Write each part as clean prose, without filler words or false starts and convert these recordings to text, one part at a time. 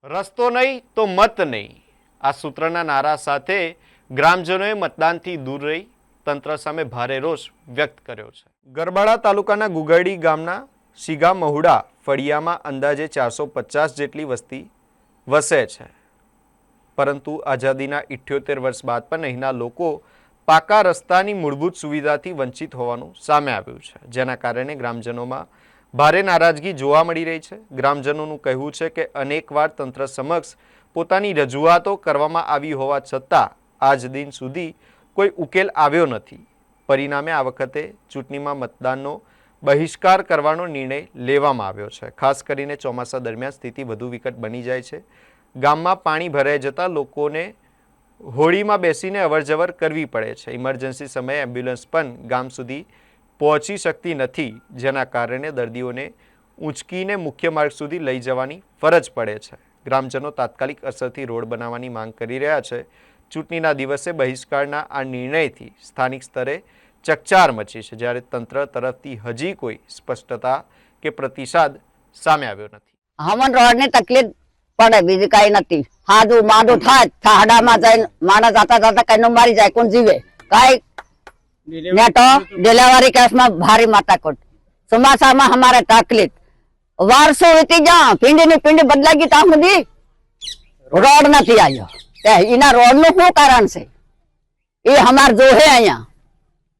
રસ્તો નહીં તો મત નહીં આ સૂત્રના નારા સાથે ગ્રામજનોએ મતદાનથી દૂર રહી તંત્ર સામે ભારે રોષ વ્યક્ત કર્યો છે। ગરબાડા તાલુકાના ગુગરડી ગામના શીગા મહુડા ફળિયામાં અંદાજે 450 જેટલી વસ્તી વસે છે, પરંતુ આઝાદીના 78 વર્ષ બાદ પણ અહીંના લોકો પાકા રસ્તાની મૂળભૂત સુવિધાથી વંચિત હોવાનું સામે આવ્યું છે, જેના કારણે ગ્રામજનોમાં ભારે નારાજગી જોવા મળી રહી છે। ગ્રામજનોનું કહેવું છે કે અનેકવાર તંત્ર સમક્ષ પોતાની રજૂઆતો કરવામાં આવી હોવા છતાં આજ દિન સુધી કોઈ ઉકેલ આવ્યો નથી। પરિણામે આ વખતે ચૂંટણીમાં મતદાનનો બહિષ્કાર કરવાનો નિર્ણય લેવામાં આવ્યો છે। ખાસ કરીને ચોમાસા દરમિયાન સ્થિતિ વધુ વિકટ બની જાય છે। ગામમાં પાણી ભરાઈ જતા લોકોને હોડીમાં બેસીને અવરજવર કરવી પડે છે। ઇમરજન્સી સમયે એમ્બ્યુલન્સ પણ ગામ સુધી પહોંચી શકતી નથી, જેના કારણે દર્દીઓને ઊંચકીને મુખ્ય માર્ગ સુધી લઈ જવાની ફરજ પડે છે। ગ્રામજનો તાત્કાલિક અસરથી રોડ બનાવવાની માંગ કરી રહ્યા છે। ચૂંટણીના દિવસે બહિષ્કારના આ નિર્ણયથી સ્થાનિક સ્તરે ચકચાર મચી છે, જ્યારે તંત્ર તરફથી હજી કોઈ સ્પષ્ટતા કે પ્રતિસાદ સામે આવ્યો નથી। હમણ રોડની તકલીફ પડે, બીજી કઈ નથી। હાજુ માડું થાય થાડામાં જઈને માણસ જાતા જાતા કઈ મારી જાય, કોણ જીવે કઈ नेटो डिलीवरी केस में भारी माथाकूट। ચોમાસા में हमारे तकलीफ वारसो वीती जा पिंडी ની पिंडी बदलागी ता સુધી रोड નથી આવ્યો। તે ઈના રોડ નું શું કારણ છે એ હમાર જો હે અહીંયા।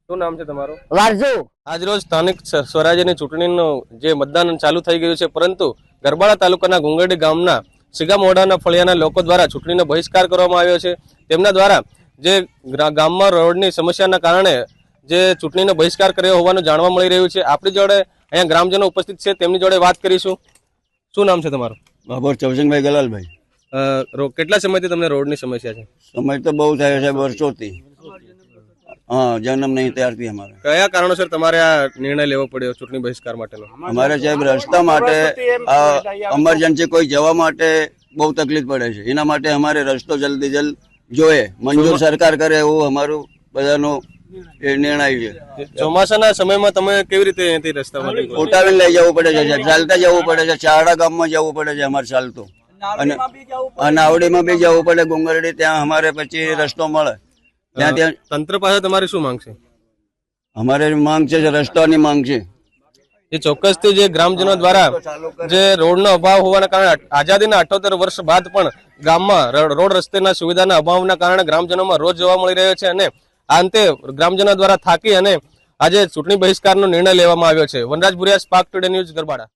શું નામ છે તમારું? વારજુ। આજ રોજ સ્થાનિક સ્વરાજ્યની ચૂંટણીનું જે મતદાન ચાલુ થઈ ગયું છે, પરંતુ ગરબાડા તાલુકાના ગુંગરડી ગામના શીગા મોડાના ફળિયાના લોકો દ્વારા ચૂંટણીનો બહિષ્કાર કરવામાં આવ્યો છે। તેમના દ્વારા જે ગામમાં રોડની સમસ્યાના કારણે જે ચૂંટણીનો બહિષ્કાર કર્યો હોવાનું જાણવા મળી રહ્યું છે। આપણી જોડે અહીંયા ગ્રામજનો ઉપસ્થિત છે, તેમની જોડે વાત કરીશું। શું નામ છે તમારું? બાબર ચવસંગભાઈ ગલાલભાઈ। કેટલા સમયથી તમને રોડની સમસ્યા છે? સમય તો બહુ થયો છે, વર્ષોથી। હા, જન્મ નહીં ત્યારથી અમારે। કયા કારણોસર તમારે આ નિર્ણય લેવો પડ્યો ચૂંટણી બહિષ્કાર માટેનો? અમારે સાહેબ રસ્તા માટે ઇમરજન્સી કોઈ જવા માટે બહુ તકલીફ પડે છે, એના માટે અમારે રસ્તો જલ્દી જલ્દ જોઈએ, મંજૂર સરકાર કરે એવું અમારું બધાનો એ નિર્ણય છે। ચોમાસાના સમયમાં તમે કેવી રીતે અહીંથી રસ્તામાં ઉઠાવીને લઈ જવું પડે છે, ચાલતા જવું પડે છે, ચારડા ગામમાં જવું પડે છે અમારે ચાલતું, અને આવડીમાં બી જવું પડે ગુંગરડી, ત્યાં અમારે પછી રસ્તો મળે ત્યાં તંત્ર પાસે તમારી શું માંગ છે? અમારે માંગ છે રસ્તાની માંગ છે। જે ચોક્કસથી જે ગ્રામજનો દ્વારા જે રોડનો અભાવ હોવાના કારણે આઝાદીના 78 વર્ષ બાદ પણ ગામમાં રોડ રસ્તેના સુવિધાના અભાવના કારણે ગ્રામજનોમાં રોજ જોવા મળી રહ્યો છે, અને આ અંતે ગ્રામજનો દ્વારા થાકી અને આજે ચૂંટણી બહિષ્કારનો નિર્ણય લેવામાં આવ્યો છે। Vanraj Bhuriya, spark today news, Garbada.